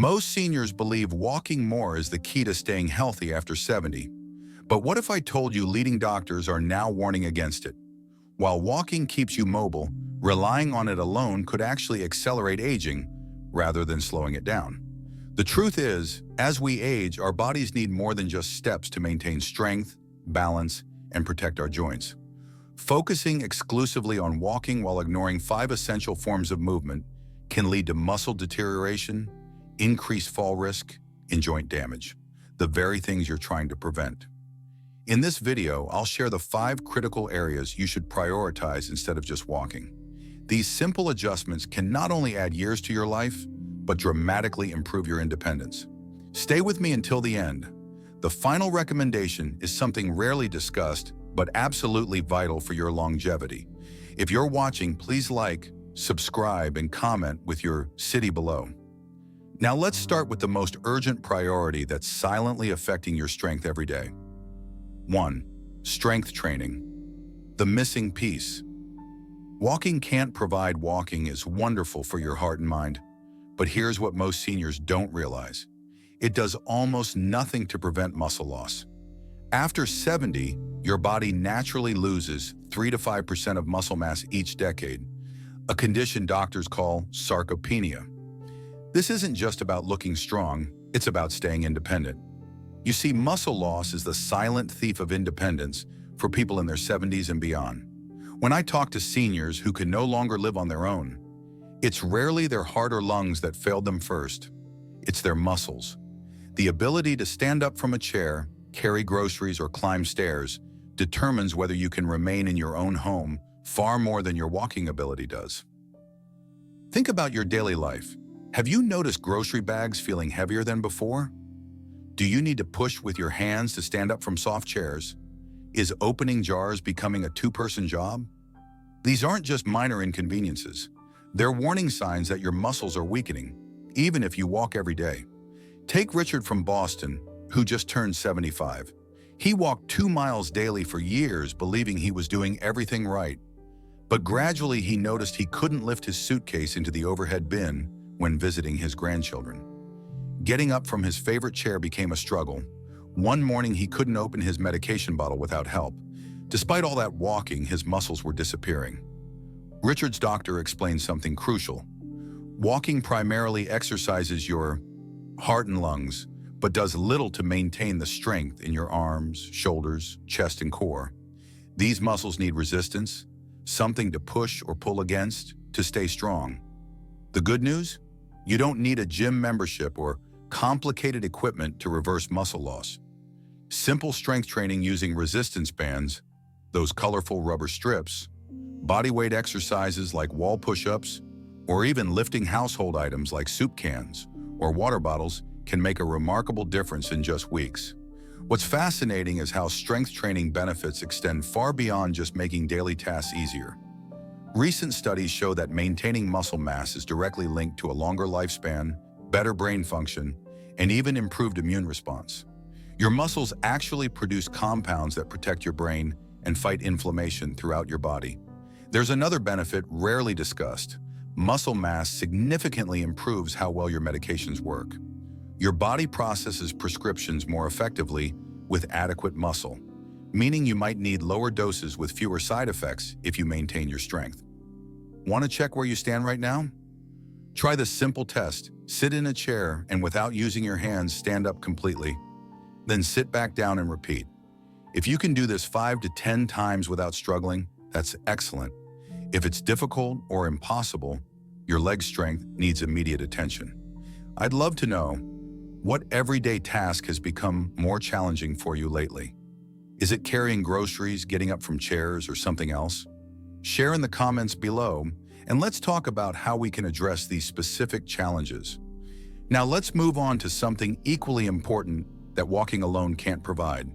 Most seniors believe walking more is the key to staying healthy after 70. But what if I told you leading doctors are now warning against it? While walking keeps you mobile, relying on it alone could actually accelerate aging rather than slowing it down. The truth is, as we age, our bodies need more than just steps to maintain strength, balance, and protect our joints. Focusing exclusively on walking while ignoring 5 essential forms of movement can lead to muscle deterioration, increased fall risk, and joint damage, the very things you're trying to prevent. In this video, I'll share the 5 critical areas you should prioritize instead of just walking. These simple adjustments can not only add years to your life, but dramatically improve your independence. Stay with me until the end. The final recommendation is something rarely discussed, but absolutely vital for your longevity. If you're watching, please like, subscribe, and comment with your city below. Now let's start with the most urgent priority that's silently affecting your strength every day. 1. Strength training. The missing piece. Walking can't provide. Walking is wonderful for your heart and mind, but here's what most seniors don't realize. It does almost nothing to prevent muscle loss. After 70, your body naturally loses 3 to 5% of muscle mass each decade, a condition doctors call sarcopenia. This isn't just about looking strong, it's about staying independent. You see, muscle loss is the silent thief of independence for people in their 70s and beyond. When I talk to seniors who can no longer live on their own, it's rarely their heart or lungs that failed them first. It's their muscles. The ability to stand up from a chair, carry groceries, or climb stairs determines whether you can remain in your own home far more than your walking ability does. Think about your daily life. Have you noticed grocery bags feeling heavier than before? Do you need to push with your hands to stand up from soft chairs? Is opening jars becoming a 2-person job? These aren't just minor inconveniences. They're warning signs that your muscles are weakening, even if you walk every day. Take Richard from Boston, who just turned 75. He walked 2 miles daily for years, believing he was doing everything right. But gradually he noticed he couldn't lift his suitcase into the overhead bin when visiting his grandchildren. Getting up from his favorite chair became a struggle. One morning he couldn't open his medication bottle without help. Despite all that walking, his muscles were disappearing. Richard's doctor explained something crucial. Walking primarily exercises your heart and lungs, but does little to maintain the strength in your arms, shoulders, chest, and core. These muscles need resistance, something to push or pull against to stay strong. The good news? You don't need a gym membership or complicated equipment to reverse muscle loss. Simple strength training using resistance bands, those colorful rubber strips, bodyweight exercises like wall push-ups, or even lifting household items like soup cans or water bottles can make a remarkable difference in just weeks. What's fascinating is how strength training benefits extend far beyond just making daily tasks easier. Recent studies show that maintaining muscle mass is directly linked to a longer lifespan, better brain function, and even improved immune response. Your muscles actually produce compounds that protect your brain and fight inflammation throughout your body. There's another benefit rarely discussed. Muscle mass significantly improves how well your medications work. Your body processes prescriptions more effectively with adequate muscle, meaning you might need lower doses with fewer side effects if you maintain your strength. Want to check where you stand right now? Try this simple test. Sit in a chair and without using your hands, stand up completely. Then sit back down and repeat. If you can do this 5 to 10 times without struggling, that's excellent. If it's difficult or impossible, your leg strength needs immediate attention. I'd love to know, what everyday task has become more challenging for you lately? Is it carrying groceries, getting up from chairs, or something else? Share in the comments below, and let's talk about how we can address these specific challenges. Now let's move on to something equally important that walking alone can't provide,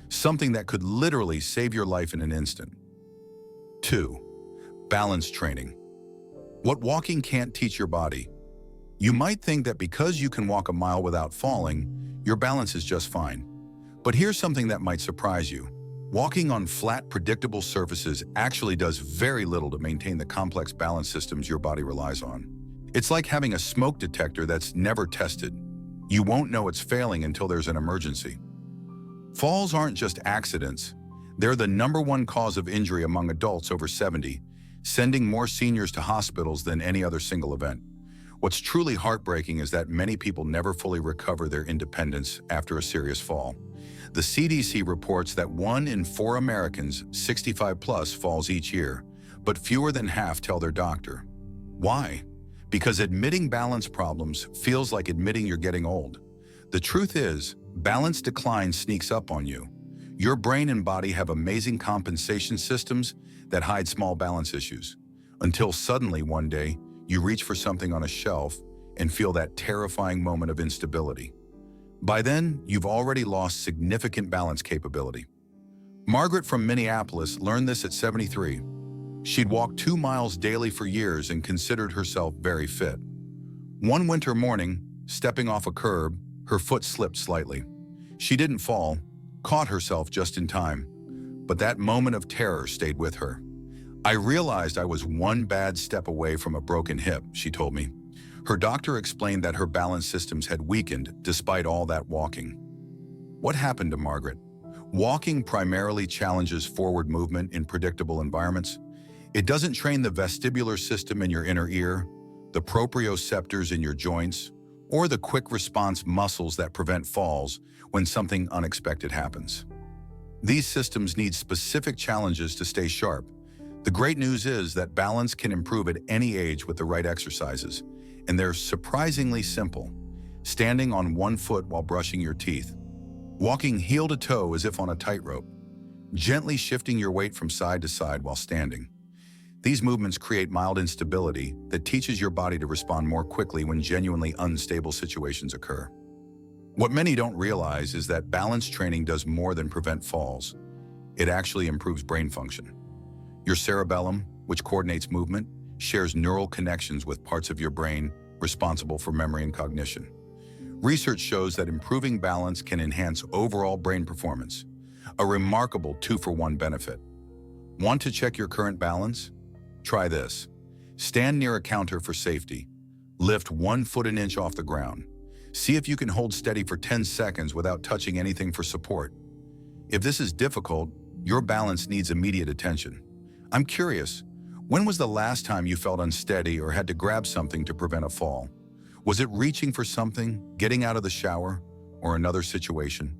something that could literally save your life in an instant. 2. Balance training. What walking can't teach your body. You might think that because you can walk a mile without falling, your balance is just fine. But here's something that might surprise you. Walking on flat, predictable surfaces actually does very little to maintain the complex balance systems your body relies on. It's like having a smoke detector that's never tested. You won't know it's failing until there's an emergency. Falls aren't just accidents. They're the #1 cause of injury among adults over 70, sending more seniors to hospitals than any other single event. What's truly heartbreaking is that many people never fully recover their independence after a serious fall. The CDC reports that 1 in 4 Americans 65 plus falls each year, but fewer than half tell their doctor. Why? Because admitting balance problems feels like admitting you're getting old. The truth is, balance decline sneaks up on you. Your brain and body have amazing compensation systems that hide small balance issues, until suddenly one day, you reach for something on a shelf and feel that terrifying moment of instability. By then, you've already lost significant balance capability. Margaret from Minneapolis learned this at 73. She'd walked 2 miles daily for years and considered herself very fit. One winter morning, stepping off a curb, her foot slipped slightly. She didn't fall, caught herself just in time, but that moment of terror stayed with her. "I realized I was one bad step away from a broken hip," she told me. Her doctor explained that her balance systems had weakened despite all that walking. What happened to Margaret? Walking primarily challenges forward movement in predictable environments. It doesn't train the vestibular system in your inner ear, the proprioceptors in your joints, or the quick response muscles that prevent falls when something unexpected happens. These systems need specific challenges to stay sharp. The great news is that balance can improve at any age with the right exercises, and they're surprisingly simple. Standing on one foot while brushing your teeth, walking heel to toe as if on a tightrope, gently shifting your weight from side to side while standing. These movements create mild instability that teaches your body to respond more quickly when genuinely unstable situations occur. What many don't realize is that balance training does more than prevent falls. It actually improves brain function. Your cerebellum, which coordinates movement, shares neural connections with parts of your brain responsible for memory and cognition. Research shows that improving balance can enhance overall brain performance, a remarkable 2-for-1 benefit. Want to check your current balance? Try this. Stand near a counter for safety. Lift 1 foot an inch off the ground. See if you can hold steady for 10 seconds without touching anything for support. If this is difficult, your balance needs immediate attention. I'm curious, when was the last time you felt unsteady or had to grab something to prevent a fall? Was it reaching for something, getting out of the shower, or another situation?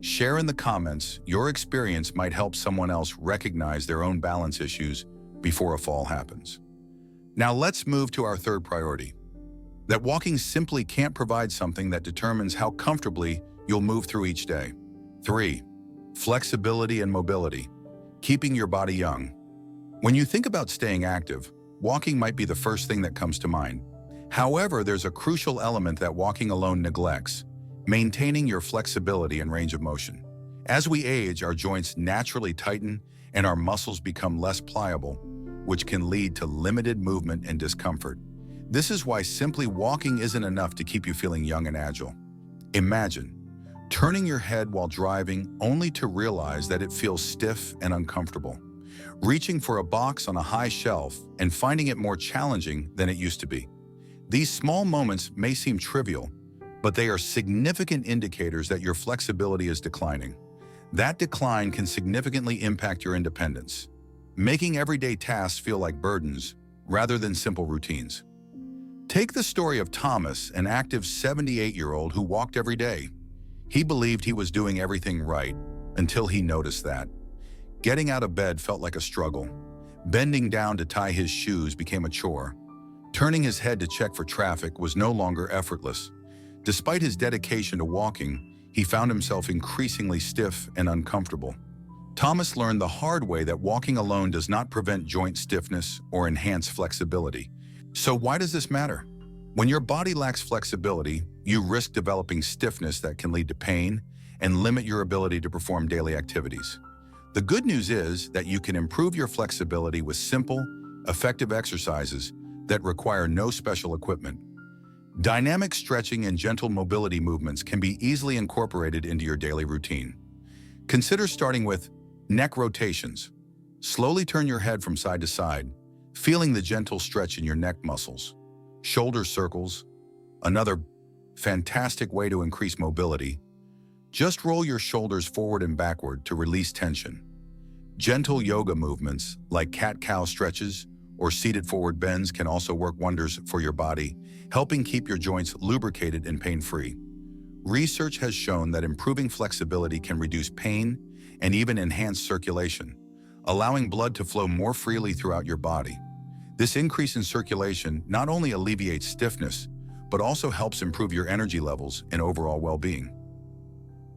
Share in the comments. Your experience might help someone else recognize their own balance issues before a fall happens. Now let's move to our third priority. That walking simply can't provide something that determines how comfortably you'll move through each day. 3. Flexibility and mobility, keeping your body young. When you think about staying active, walking might be the first thing that comes to mind. However, there's a crucial element that walking alone neglects: maintaining your flexibility and range of motion. As we age, our joints naturally tighten and our muscles become less pliable, which can lead to limited movement and discomfort. This is why simply walking isn't enough to keep you feeling young and agile. Imagine turning your head while driving only to realize that it feels stiff and uncomfortable, reaching for a box on a high shelf and finding it more challenging than it used to be. These small moments may seem trivial, but they are significant indicators that your flexibility is declining. That decline can significantly impact your independence, making everyday tasks feel like burdens rather than simple routines. Take the story of Thomas, an active 78-year-old who walked every day. He believed he was doing everything right until he noticed that getting out of bed felt like a struggle. Bending down to tie his shoes became a chore. Turning his head to check for traffic was no longer effortless. Despite his dedication to walking, he found himself increasingly stiff and uncomfortable. Thomas learned the hard way that walking alone does not prevent joint stiffness or enhance flexibility. So why does this matter? When your body lacks flexibility, you risk developing stiffness that can lead to pain and limit your ability to perform daily activities. The good news is that you can improve your flexibility with simple, effective exercises that require no special equipment. Dynamic stretching and gentle mobility movements can be easily incorporated into your daily routine. Consider starting with neck rotations. Slowly turn your head from side to side, feeling the gentle stretch in your neck muscles. Shoulder circles, another fantastic way to increase mobility. Just roll your shoulders forward and backward to release tension. Gentle yoga movements like cat-cow stretches or seated forward bends can also work wonders for your body, helping keep your joints lubricated and pain-free. Research has shown that improving flexibility can reduce pain and even enhance circulation, allowing blood to flow more freely throughout your body. This increase in circulation not only alleviates stiffness, but also helps improve your energy levels and overall well-being.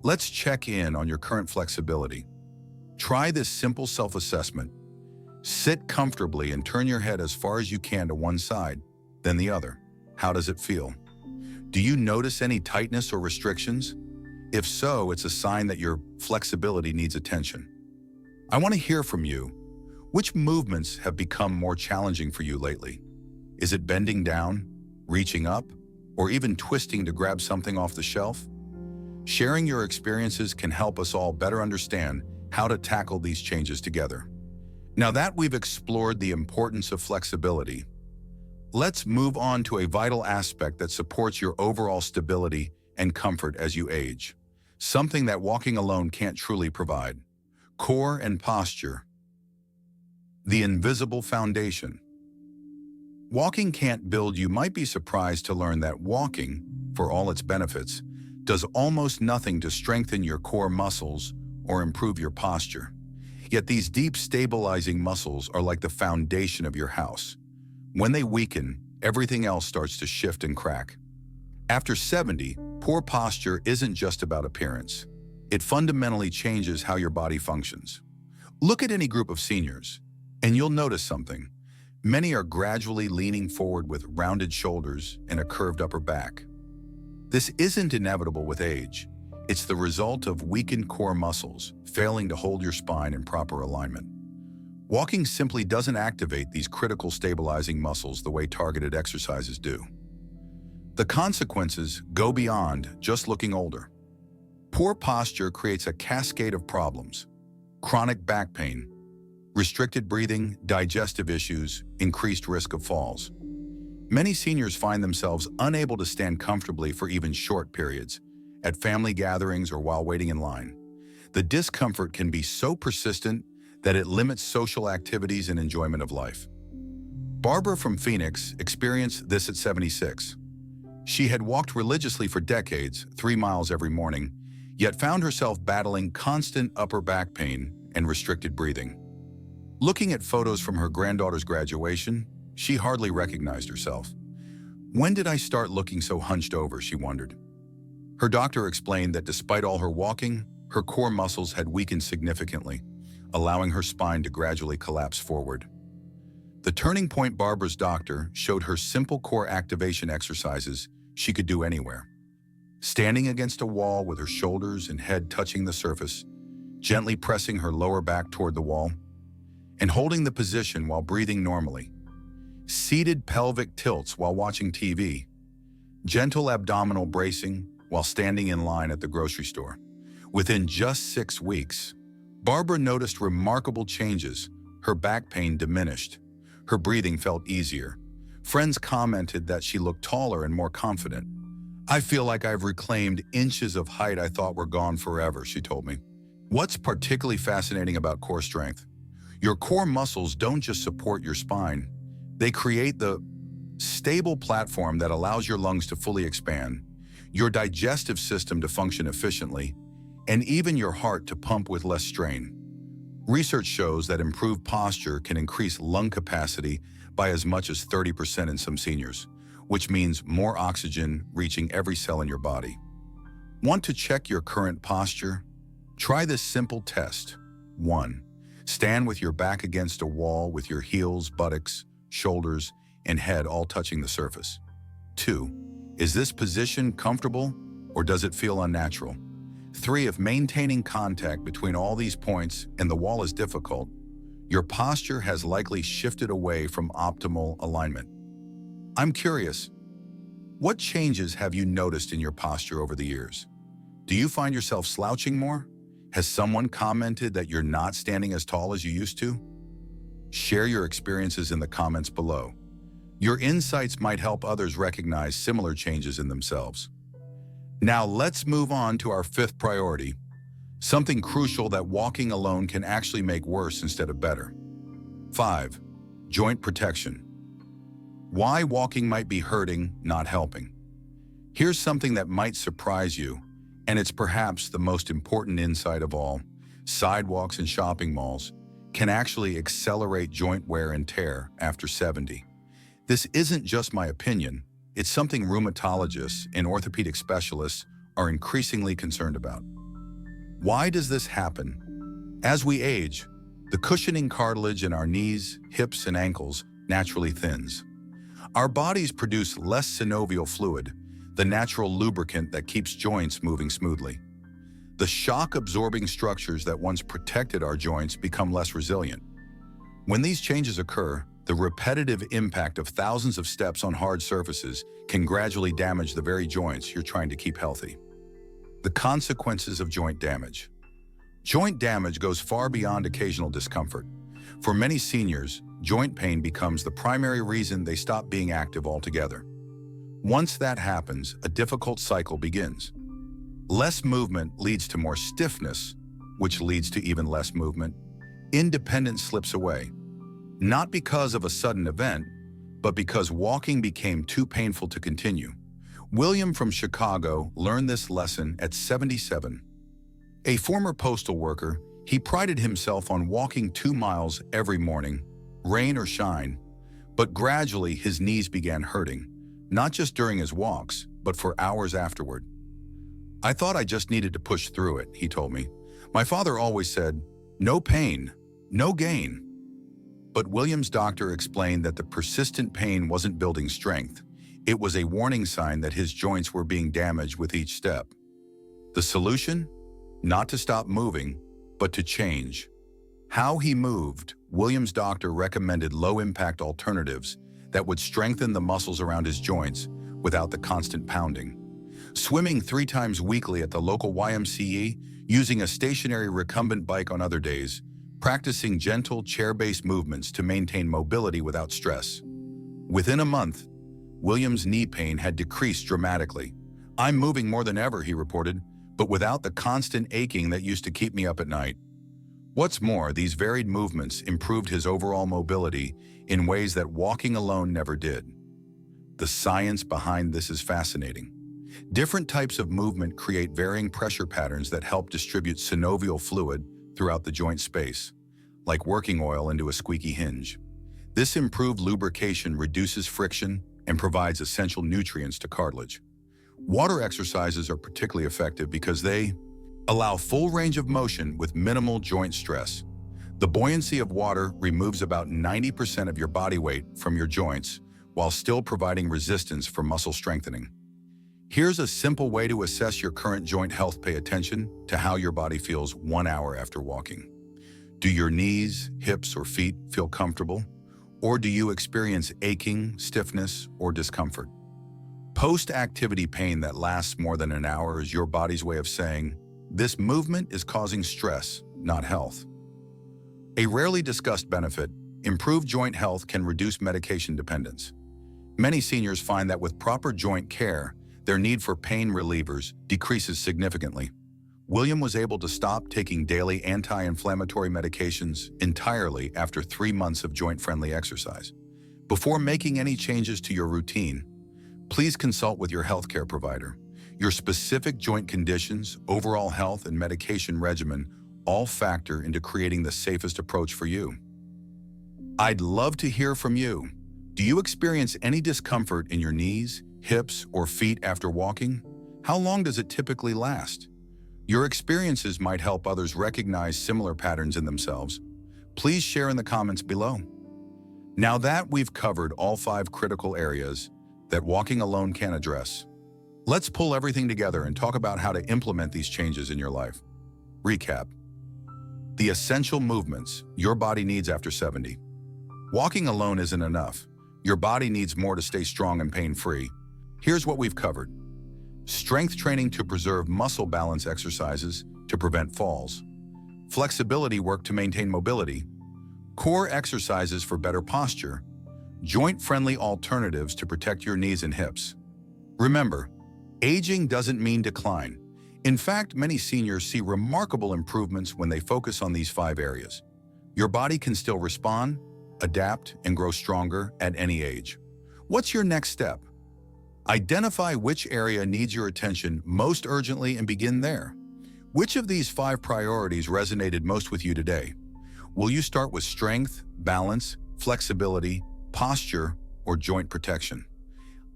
Let's check in on your current flexibility. Try this simple self-assessment. Sit comfortably and turn your head as far as you can to one side, then the other. How does it feel? Do you notice any tightness or restrictions? If so, it's a sign that your flexibility needs attention. I want to hear from you. Which movements have become more challenging for you lately? Is it bending down, reaching up, or even twisting to grab something off the shelf? Sharing your experiences can help us all better understand how to tackle these changes together. Now that we've explored the importance of flexibility, let's move on to a vital aspect that supports your overall stability and comfort as you age. Something that walking alone can't truly provide. Core and posture. The invisible foundation. Walking can't build. You might be surprised to learn that walking, for all its benefits, does almost nothing to strengthen your core muscles or improve your posture. Yet these deep stabilizing muscles are like the foundation of your house. When they weaken, everything else starts to shift and crack. After 70, poor posture isn't just about appearance. It fundamentally changes how your body functions. Look at any group of seniors, and you'll notice something. Many are gradually leaning forward with rounded shoulders and a curved upper back. This isn't inevitable with age. It's the result of weakened core muscles failing to hold your spine in proper alignment. Walking simply doesn't activate these critical stabilizing muscles the way targeted exercises do. The consequences go beyond just looking older. Poor posture creates a cascade of problems: chronic back pain, restricted breathing, digestive issues, increased risk of falls. Many seniors find themselves unable to stand comfortably for even short periods, at family gatherings or while waiting in line. The discomfort can be so persistent that it limits social activities and enjoyment of life. Barbara from Phoenix experienced this at 76. She had walked religiously for decades, 3 miles every morning, yet found herself battling constant upper back pain and restricted breathing. Looking at photos from her granddaughter's graduation, she hardly recognized herself. When did I start looking so hunched over, she wondered. Her doctor explained that despite all her walking, her core muscles had weakened significantly, allowing her spine to gradually collapse forward. The turning point: Barbara's doctor showed her simple core activation exercises she could do anywhere. Standing against a wall with her shoulders and head touching the surface, gently pressing her lower back toward the wall, and holding the position while breathing normally. Seated pelvic tilts while watching TV. Gentle abdominal bracing while standing in line at the grocery store. Within just 6 weeks, Barbara noticed remarkable changes. Her back pain diminished. Her breathing felt easier. Friends commented that she looked taller and more confident. "I feel like I've reclaimed inches of height I thought were gone forever," she told me. What's particularly fascinating about core strength? Your core muscles don't just support your spine. They create the stable platform that allows your lungs to fully expand, your digestive system to function efficiently, and even your heart to pump with less strain. Research shows that improved posture can increase lung capacity by as much as 30% in some seniors, which means more oxygen reaching every cell in your body. Want to check your current posture? Try this simple test. 1. Stand with your back against a wall with your heels, buttocks, shoulders, and head all touching the surface. 2. Is this position comfortable, or does it feel unnatural? 3. If maintaining contact between all these points and the wall is difficult, your posture has likely shifted away from optimal alignment. I'm curious, what changes have you noticed in your posture over the years? Do you find yourself slouching more? Has someone commented that you're not standing as tall as you used to? Share your experiences in the comments below. Your insights might help others recognize similar changes in themselves. Now let's move on to our fifth priority, something crucial that walking alone can actually make worse instead of better. 5. Joint protection. Why walking might be hurting, not helping. Here's something that might surprise you, and it's perhaps the most important insight of all. Sidewalks and shopping malls can actually accelerate joint wear and tear after 70. This isn't just my opinion, it's something rheumatologists and orthopedic specialists are increasingly concerned about. Why does this happen? As we age, the cushioning cartilage in our knees, hips, and ankles naturally thins. Our bodies produce less synovial fluid, the natural lubricant that keeps joints moving smoothly. The shock-absorbing structures that once protected our joints become less resilient. When these changes occur, the repetitive impact of thousands of steps on hard surfaces can gradually damage the very joints you're trying to keep healthy. The consequences of joint damage. Joint damage goes far beyond occasional discomfort. For many seniors, joint pain becomes the primary reason they stop being active altogether. Once that happens, a difficult cycle begins. Less movement leads to more stiffness, which leads to even less movement. Independence slips away. Not because of a sudden event, but because walking became too painful to continue. William from Chicago learned this lesson at 77. A former postal worker, he prided himself on walking 2 miles every morning, rain or shine, but gradually his knees began hurting, not just during his walks, but for hours afterward. I thought I just needed to push through it, he told me. My father always said, no pain, no gain. But William's doctor explained that the persistent pain wasn't building strength. It was a warning sign that his joints were being damaged with each step. The solution? Not to stop moving, but to change. How he moved, William's doctor recommended low-impact alternatives that would strengthen the muscles around his joints without the constant pounding. Swimming 3 times weekly at the local YMCA, using a stationary recumbent bike on other days, practicing gentle chair-based movements to maintain mobility without stress. Within a month, William's knee pain had decreased dramatically. I'm moving more than ever, he reported, but without the constant aching that used to keep me up at night. What's more, these varied movements improved his overall mobility in ways that walking alone never did. The science behind this is fascinating. Different types of movement create varying pressure patterns that help distribute synovial fluid throughout the joint space, like working oil into a squeaky hinge. This improved lubrication reduces friction and provides essential nutrients to cartilage. Water exercises are particularly effective because they allow full range of motion with minimal joint stress. The buoyancy of water removes about 90% of your body weight from your joints while still providing resistance for muscle strengthening. Here's a simple way to assess your current joint health. Pay attention to how your body feels 1 hour after walking. Do your knees, hips, or feet feel comfortable? Or do you experience aching, stiffness, or discomfort? Post-activity pain that lasts more than an hour is your body's way of saying, this movement is causing stress, not health. A rarely discussed benefit, improved joint health can reduce medication dependence. Many seniors find that with proper joint care, their need for pain relievers decreases significantly. William was able to stop taking daily anti-inflammatory medications entirely after 3 months of joint-friendly exercise. Before making any changes to your routine, please consult with your healthcare provider. Your specific joint conditions, overall health, and medication regimen all factor into creating the safest approach for you. I'd love to hear from you. Do you experience any discomfort in your knees, hips, or feet after walking? How long does it typically last? Your experiences might help others recognize similar patterns in themselves. Please share in the comments below. Now that we've covered all 5 critical areas that walking alone can address, let's pull everything together and talk about how to implement these changes in your life. Recap. The essential movements your body needs after 70. Walking alone isn't enough. Your body needs more to stay strong and pain-free. Here's what we've covered. Strength training to preserve muscle balance, exercises to prevent falls, flexibility work to maintain mobility, core exercises for better posture, joint-friendly alternatives to protect your knees and hips. Remember, aging doesn't mean decline. In fact, many seniors see remarkable improvements when they focus on these 5 areas. Your body can still respond, adapt, and grow stronger at any age. What's your next step? Identify which area needs your attention most urgently and begin there. Which of these 5 priorities resonated most with you today? Will you start with strength, balance, flexibility, posture, or joint protection?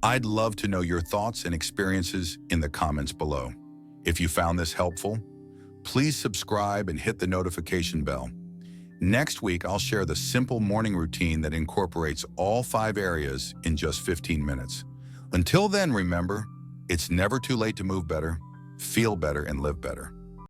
I'd love to know your thoughts and experiences in the comments below. If you found this helpful, please subscribe and hit the notification bell. Next week, I'll share the simple morning routine that incorporates all 5 areas in just 15 minutes. Until then, remember, it's never too late to move better, feel better, and live better.